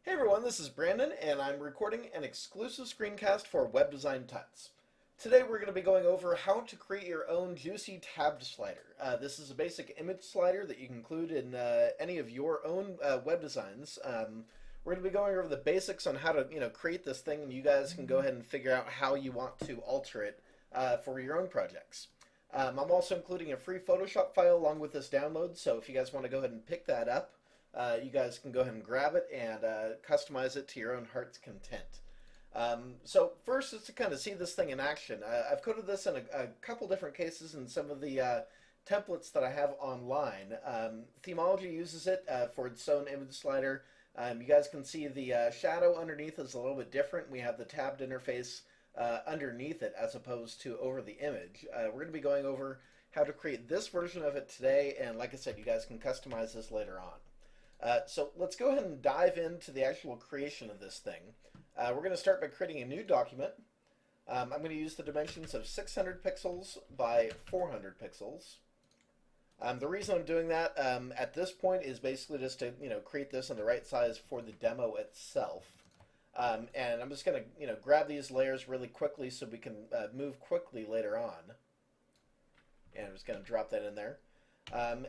Hey everyone, this is Brandon, and I'm recording an exclusive screencast for Web Design Tuts. Today we're going to be going over how to create your own juicy tabbed slider. This is a basic image slider that you can include in any of your own web designs. We're going to be going over the basics on how to create this thing, and you guys can go ahead and figure out how you want to alter it for your own projects. I'm also including a free Photoshop file along with this download, so if you guys want to go ahead and pick that up, you guys can go ahead and grab it and customize it to your own heart's content. So first, is to kind of see this thing in action. I've coded this in a couple different cases in some of the templates that I have online. Themology uses it for its own image slider. You guys can see the shadow underneath is a little bit different. We have the tabbed interface underneath it as opposed to over the image. We're going to be going over how to create this version of it today, and like I said, you guys can customize this later on. So let's go ahead and dive into the actual creation of this thing. We're going to start by creating a new document. I'm going to use the dimensions of 600 pixels by 400 pixels. The reason I'm doing that at this point is basically just to create this in the right size for the demo itself. And I'm just going to grab these layers really quickly so we can move quickly later on. And I'm just going to drop that in there.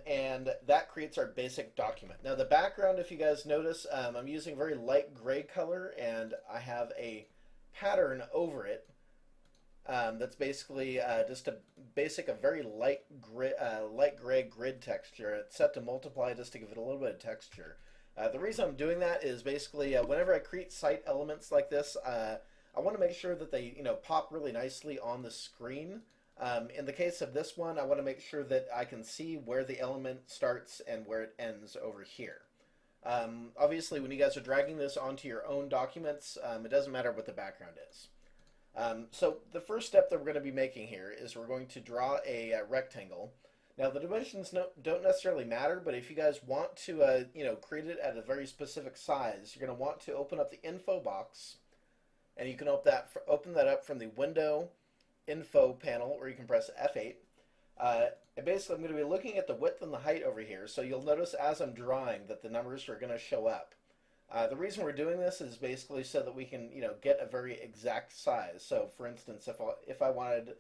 And that creates our basic document. Now the background, if you guys notice, I'm using a very light gray color, and I have a pattern over it that's basically just a very light gray grid texture. It's set to multiply just to give it a little bit of texture. The reason I'm doing that is basically whenever I create site elements like this, I want to make sure that they pop really nicely on the screen. In the case of this one, I want to make sure that I can see where the element starts and where it ends over here. Obviously, when you guys are dragging this onto your own documents, it doesn't matter what the background is. So the first step that we're going to be making here is we're going to draw a rectangle. Now the dimensions don't necessarily matter, but if you guys want to create it at a very specific size, you're going to want to open up the info box, and you can open that up from the window info panel, or you can press F8. And basically I'm going to be looking at the width and the height over here, so you'll notice as I'm drawing that the numbers are going to show up. The reason we're doing this is basically so that we can get a very exact size. So for instance, if I wanted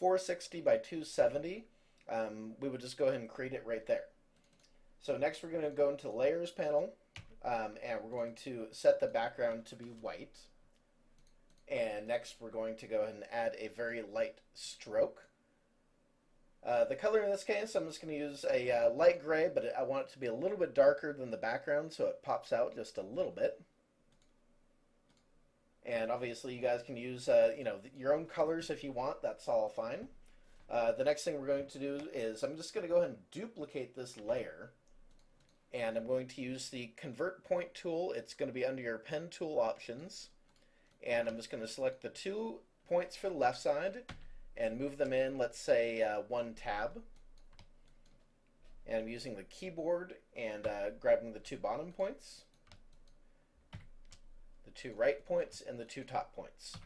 460 by 270, we would just go ahead and create it right there. So next we're going to go into the layers panel, and we're going to set the background to be white. And next we're going to go ahead and add a very light stroke. The color in this case, I'm just going to use a light gray, but I want it to be a little bit darker than the background so it pops out just a little bit. And obviously you guys can use your own colors if you want, that's all fine. The next thing we're going to do is I'm just going to go ahead and duplicate this layer. And I'm going to use the convert point tool. It's going to be under your pen tool options. And I'm just going to select the 2 points for the left side and move them in, let's say, 1 tab. And I'm using the keyboard and grabbing the 2 bottom points, the 2 right points, and the 2 top points.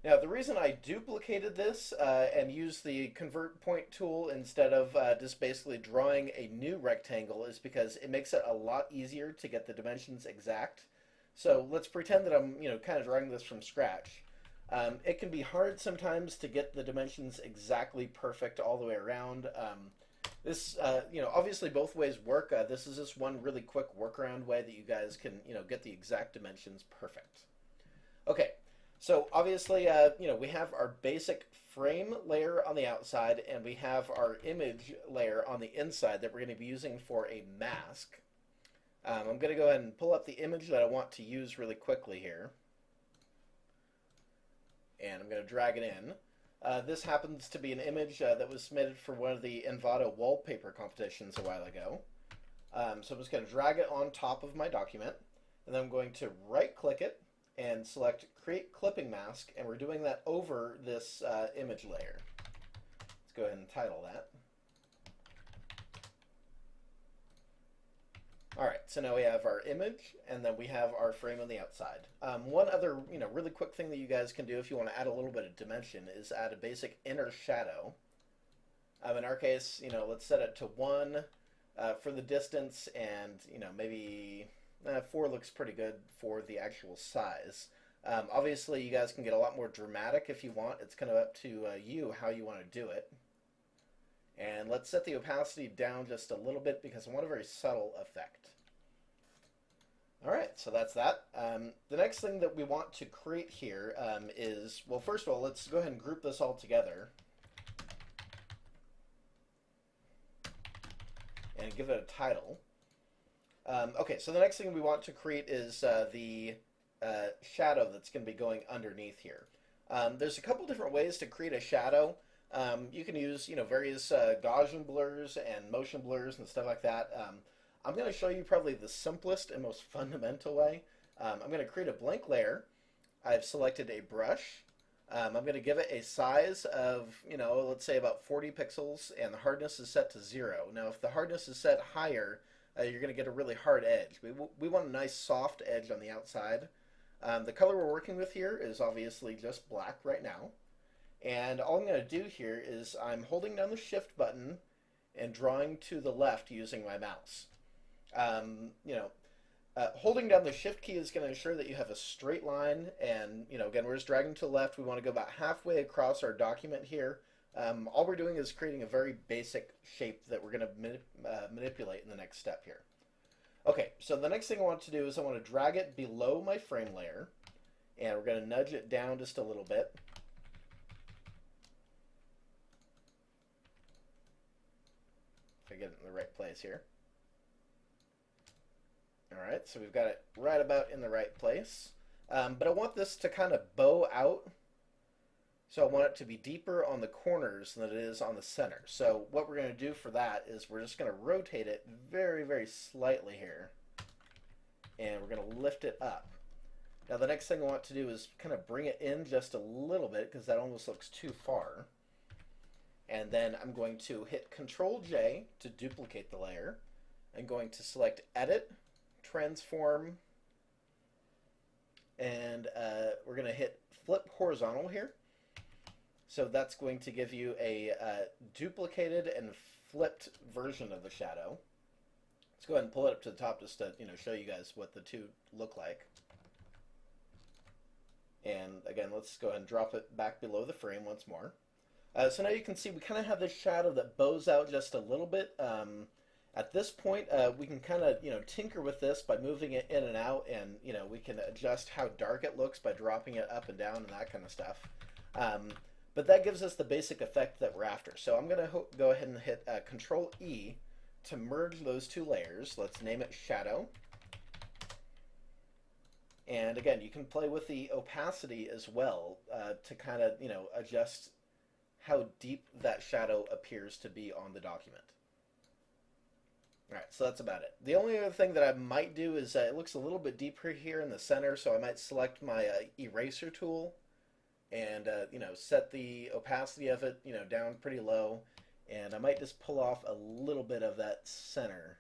Now, the reason I duplicated this and used the convert point tool instead of just basically drawing a new rectangle is because it makes it a lot easier to get the dimensions exact. So let's pretend that I'm kind of drawing this from scratch. It can be hard sometimes to get the dimensions exactly perfect all the way around. This obviously both ways work. This is just one really quick workaround way that you guys can get the exact dimensions perfect. Okay, so obviously we have our basic frame layer on the outside, and we have our image layer on the inside that we're going to be using for a mask. I'm going to go ahead and pull up the image that I want to use really quickly here. And I'm going to drag it in. This happens to be an image that was submitted for one of the Envato wallpaper competitions a while ago. So I'm just going to drag it on top of my document. And then I'm going to right click it and select Create Clipping Mask. And we're doing that over this image layer. Let's go ahead and title that. Alright, so now we have our image, and then we have our frame on the outside. One other really quick thing that you guys can do if you want to add a little bit of dimension is add a basic inner shadow. In our case, let's set it to 1 for the distance, and maybe 4 looks pretty good for the actual size. Obviously, you guys can get a lot more dramatic if you want. It's kind of up to you how you want to do it. And let's set the opacity down just a little bit because I want a very subtle effect. All right, so that's that. The next thing that we want to create here is, well, first of all, let's go ahead and group this all together and give it a title. Okay, so the next thing we want to create is the shadow that's going to be going underneath here. There's a couple different ways to create a shadow. You can use, various Gaussian blurs and motion blurs and stuff like that. I'm going to show you probably the simplest and most fundamental way. I'm going to create a blank layer. I've selected a brush. I'm going to give it a size of, let's say about 40 pixels, and the hardness is set to 0. Now, if the hardness is set higher, you're going to get a really hard edge. We want a nice soft edge on the outside. The color we're working with here is obviously just black right now. And all I'm going to do here is I'm holding down the shift button and drawing to the left using my mouse. Holding down the shift key is going to ensure that you have a straight line, and again, we're just dragging to the left. We want to go about halfway across our document here. All we're doing is creating a very basic shape that we're going to manipulate in the next step here. Okay, so the next thing I want to do is I want to drag it below my frame layer, and we're going to nudge it down just a little bit. If I get it in the right place here. Alright, so we've got it right about in the right place. But I want this to kind of bow out. So I want it to be deeper on the corners than it is on the center. So what we're going to do for that is we're just going to rotate it very, very slightly here. And we're going to lift it up. Now the next thing I want to do is kind of bring it in just a little bit because that almost looks too far. And then I'm going to hit Control J to duplicate the layer. I'm going to select Edit, Transform, and we're going to hit Flip Horizontal here. So that's going to give you a duplicated and flipped version of the shadow. Let's go ahead and pull it up to the top just to show you guys what the two look like. And again, let's go ahead and drop it back below the frame once more. So now you can see we kind of have this shadow that bows out just a little bit. At this point, we can kind of tinker with this by moving it in and out, and we can adjust how dark it looks by dropping it up and down and that kind of stuff. But that gives us the basic effect that we're after. So I'm going to go ahead and hit Control E to merge those two layers. Let's name it Shadow. And again, you can play with the opacity as well to kind of adjust how deep that shadow appears to be on the document. Alright, so that's about it. The only other thing that I might do is it looks a little bit deeper here in the center, so I might select my eraser tool and set the opacity of it down pretty low, and I might just pull off a little bit of that center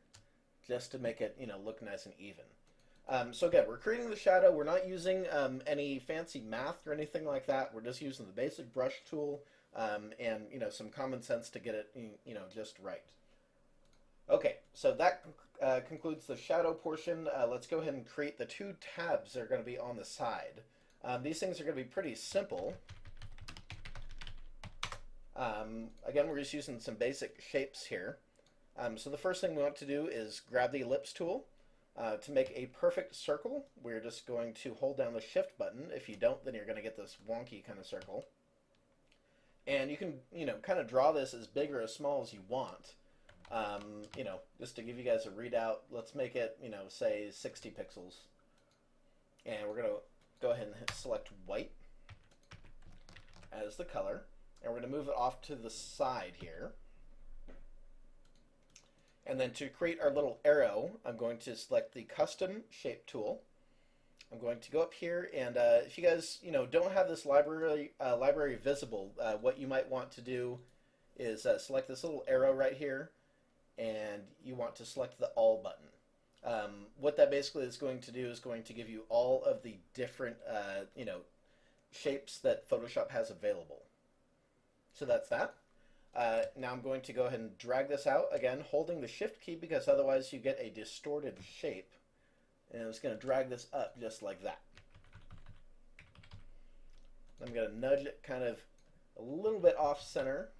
just to make it look nice and even. So again, we're creating the shadow. We're not using any fancy math or anything like that. We're just using the basic brush tool and some common sense to get it just right. Okay, so that concludes the shadow portion. Let's go ahead and create the two tabs that are going to be on the side. These things are going to be pretty simple. Again, we're just using some basic shapes here. So the first thing we want to do is grab the ellipse tool. To make a perfect circle, we're just going to hold down the shift button. If you don't, then you're going to get this wonky kind of circle. And you can, kind of draw this as big or as small as you want. Just to give you guys a readout, let's make it, say 60 pixels. And we're going to go ahead and select white as the color. And we're going to move it off to the side here. And then to create our little arrow, I'm going to select the Custom Shape tool. I'm going to go up here, and if you guys, don't have this library visible, what you might want to do is select this little arrow right here, and you want to select the All button. What that basically is going to do is going to give you all of the different, shapes that Photoshop has available. So that's that. Now I'm going to go ahead and drag this out, again, holding the Shift key because otherwise you get a distorted shape. And I'm just going to drag this up just like that. I'm going to nudge it kind of a little bit off center.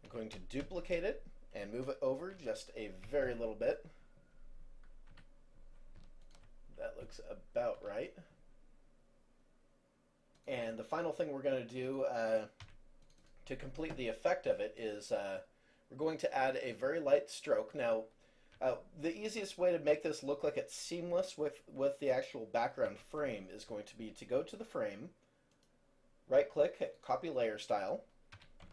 I'm going to duplicate it and move it over just a very little bit. That looks about right. And the final thing we're going to do to complete the effect of it is we're going to add a very light stroke. Now, the easiest way to make this look like it's seamless with the actual background frame is going to be to go to the frame, right-click, hit Copy Layer Style,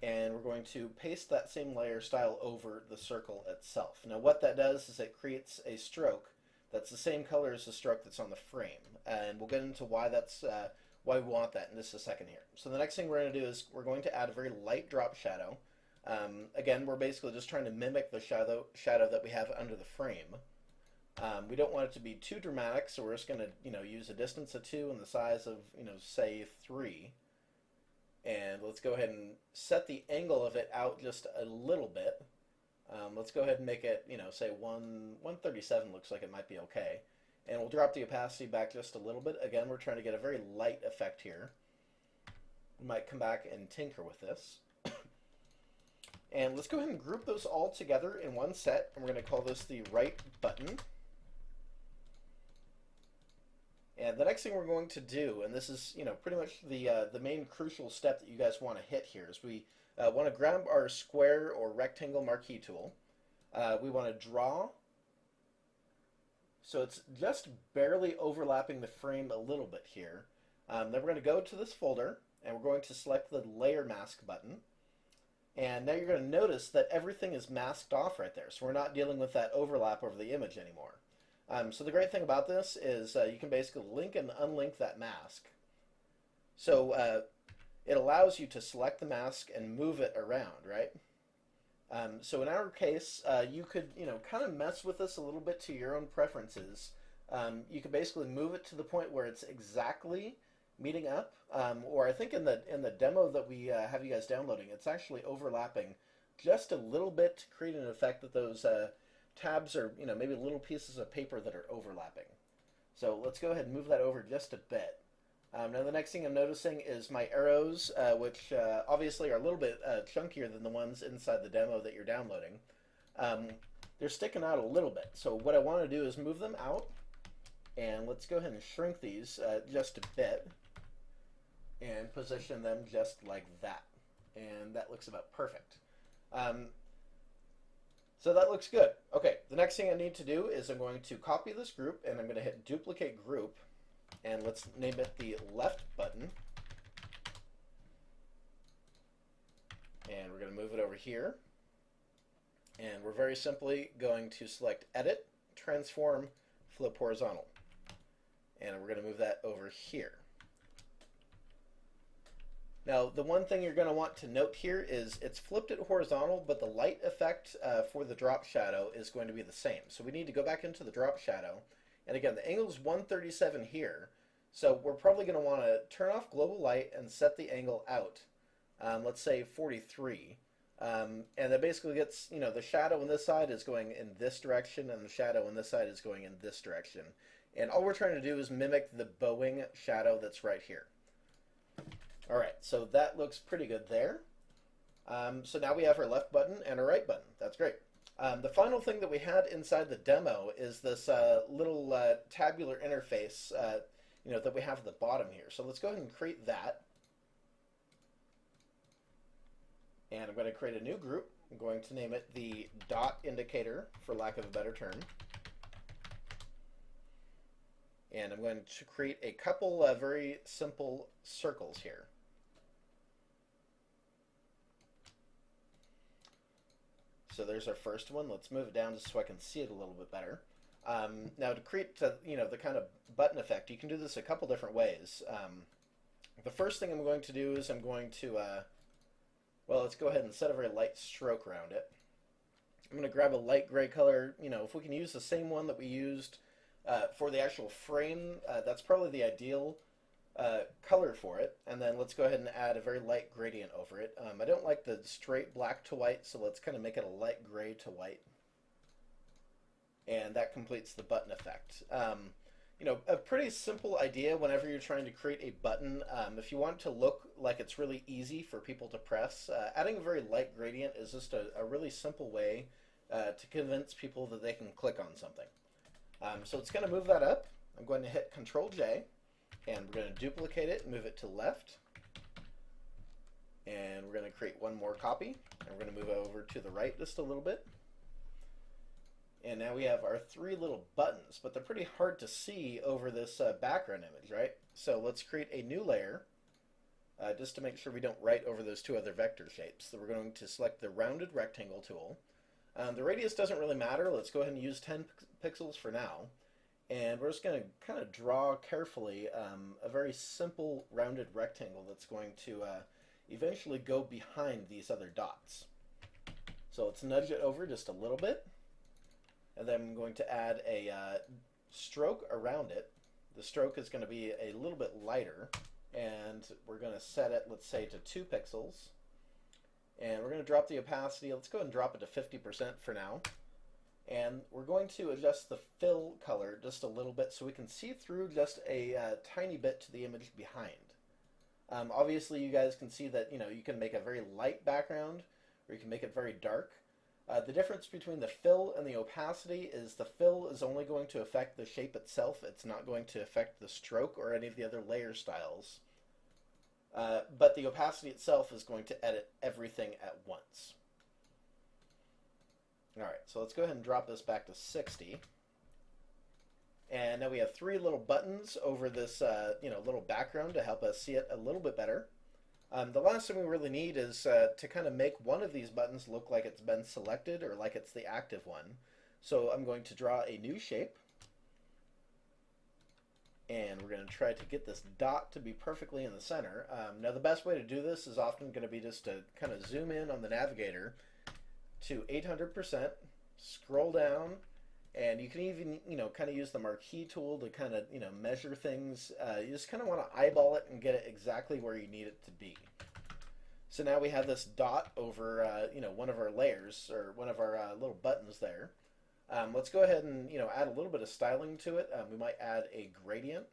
and we're going to paste that same layer style over the circle itself. Now, what that does is it creates a stroke that's the same color as the stroke that's on the frame, and we'll get into why we want that in just a second here. So the next thing we're going to do is we're going to add a very light drop shadow. Again, we're basically just trying to mimic the shadow that we have under the frame. We don't want it to be too dramatic, so we're just going to use a distance of 2 and the size of say 3. And let's go ahead and set the angle of it out just a little bit. Let's go ahead and make it say 137 looks like it might be okay. And we'll drop the opacity back just a little bit. Again, we're trying to get a very light effect here. We might come back and tinker with this. And let's go ahead and group those all together in one set, and we're going to call this the right button. And the next thing we're going to do, and this is pretty much the main crucial step that you guys want to hit here, is we want to grab our square or rectangle marquee tool. We want to draw, so it's just barely overlapping the frame a little bit here. Then we're going to go to this folder, and we're going to select the Layer Mask button. And now you're going to notice that everything is masked off right there. So we're not dealing with that overlap over the image anymore. So the great thing about this is you can basically link and unlink that mask. So it allows you to select the mask and move it around, right? So in our case, you could kind of mess with this a little bit to your own preferences. You could basically move it to the point where it's exactly meeting up, or I think in the demo that we have you guys downloading, it's actually overlapping just a little bit to create an effect that those tabs are maybe little pieces of paper that are overlapping. So let's go ahead and move that over just a bit. Now the next thing I'm noticing is my arrows, which obviously are a little bit chunkier than the ones inside the demo that you're downloading. They're sticking out a little bit. So what I want to do is move them out, and let's go ahead and shrink these just a bit and position them just like that. And that looks about perfect. So that looks good. Okay, the next thing I need to do is I'm going to copy this group, and I'm going to hit Duplicate Group, and let's name it the left button. And we're going to move it over here. And we're very simply going to select Edit, Transform, Flip Horizontal. And we're going to move that over here. Now, the one thing you're going to want to note here is it's flipped it horizontal, but the light effect for the drop shadow is going to be the same. So we need to go back into the drop shadow. And again, the angle is 137 here. So we're probably going to want to turn off global light and set the angle out. Let's say 43. And that basically gets, the shadow on this side is going in this direction, and the shadow on this side is going in this direction. And all we're trying to do is mimic the bowing shadow that's right here. All right, so that looks pretty good there. So now we have our left button and our right button. That's great. The final thing that we had inside the demo is this little tabular interface that we have at the bottom here. So let's go ahead and create that. And I'm going to create a new group. I'm going to name it the dot indicator, for lack of a better term. And I'm going to create a couple very simple circles here. So there's our first one. Let's move it down just so I can see it a little bit better. Now to create the kind of button effect, you can do this a couple different ways. The first thing I'm going to do is I'm going to, well, let's go ahead and set a very light stroke around it. I'm going to grab a light gray color. If we can use the same one that we used for the actual frame, that's probably the ideal color for it. And then let's go ahead and add a very light gradient over it. I don't like the straight black to white, so let's kind of make it a light gray to white. and that completes the button effect. A pretty simple idea whenever you're trying to create a button. If you want it to look like it's really easy for people to press, adding a very light gradient is just a really simple way to convince people that they can click on something. So it's going to move that up. I'm going to hit Control J, and we're going to duplicate it and move it to left. And we're going to create one more copy, and we're going to move it over to the right just a little bit. And now we have our three little buttons, but they're pretty hard to see over this background image, right? So let's create a new layer just to make sure we don't write over those two other vector shapes. So we're going to select the rounded rectangle tool. The radius doesn't really matter. Let's go ahead and use 10 pixels for now. And we're just going to kind of draw carefully a very simple rounded rectangle that's going to eventually go behind these other dots. So let's nudge it over just a little bit. And then I'm going to add a stroke around it. The stroke is going to be a little bit lighter, and we're going to set it, let's say, to 2 pixels. And we're going to drop the opacity. Let's go ahead and drop it to 50% for now. And we're going to adjust the fill color just a little bit so we can see through just a tiny bit to the image behind. Obviously, you guys can see that you can make a very light background, or you can make it very dark. The difference between the fill and the opacity is the fill is only going to affect the shape itself. It's not going to affect the stroke or any of the other layer styles. But the opacity itself is going to edit everything at once. Alright, so let's go ahead and drop this back to 60. And now we have three little buttons over this little background to help us see it a little bit better. The last thing we really need is to kind of make one of these buttons look like it's been selected or like it's the active one. So I'm going to draw a new shape. And we're going to try to get this dot to be perfectly in the center. Now the best way to do this is often going to be just to kind of zoom in on the navigator to 800%, scroll down, and you can even kind of use the marquee tool to kind of measure things. You just kind of want to eyeball it and get it exactly where you need it to be. So now we have this dot over one of our layers, or one of our little buttons there. Let's go ahead and add a little bit of styling to it. We might add a gradient.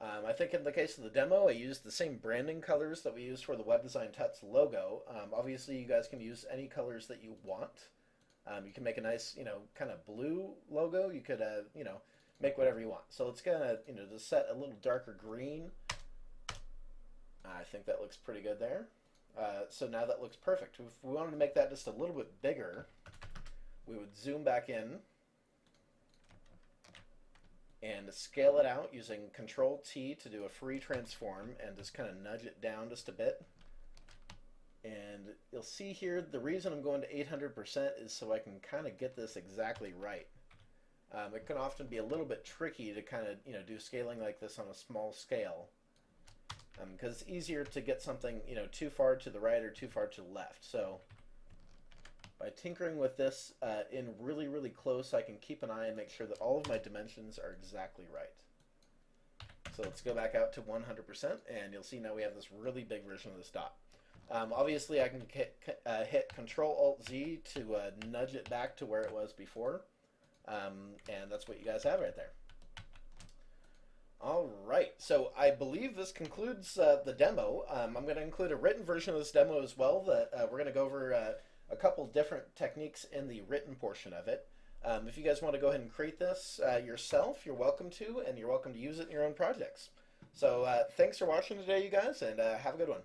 I think in the case of the demo, I used the same branding colors that we used for the Web Design Tuts logo. Obviously, you guys can use any colors that you want. You can make a nice, kind of blue logo. You could, make whatever you want. So let's kind of, just set a little darker green. I think that looks pretty good there. So now that looks perfect. If we wanted to make that just a little bit bigger, we would zoom back in and scale it out using Control T to do a free transform and just kind of nudge it down just a bit. And you'll see here the reason I'm going to 800% is so I can kind of get this exactly right. It can often be a little bit tricky to kind of do scaling like this on a small scale, because it's easier to get something too far to the right or too far to the left. So by tinkering with this in really close, I can keep an eye and make sure that all of my dimensions are exactly right. So let's go back out to 100%, and you'll see now we have this really big version of this dot. Obviously, I can hit Control-Alt-Z to nudge it back to where it was before, and that's what you guys have right there. All right, so I believe this concludes the demo. I'm going to include a written version of this demo as well. That we're going to go over a couple different techniques in the written portion of it. If you guys want to go ahead and create this yourself, you're welcome to, and you're welcome to use it in your own projects. So thanks for watching today, you guys, and have a good one.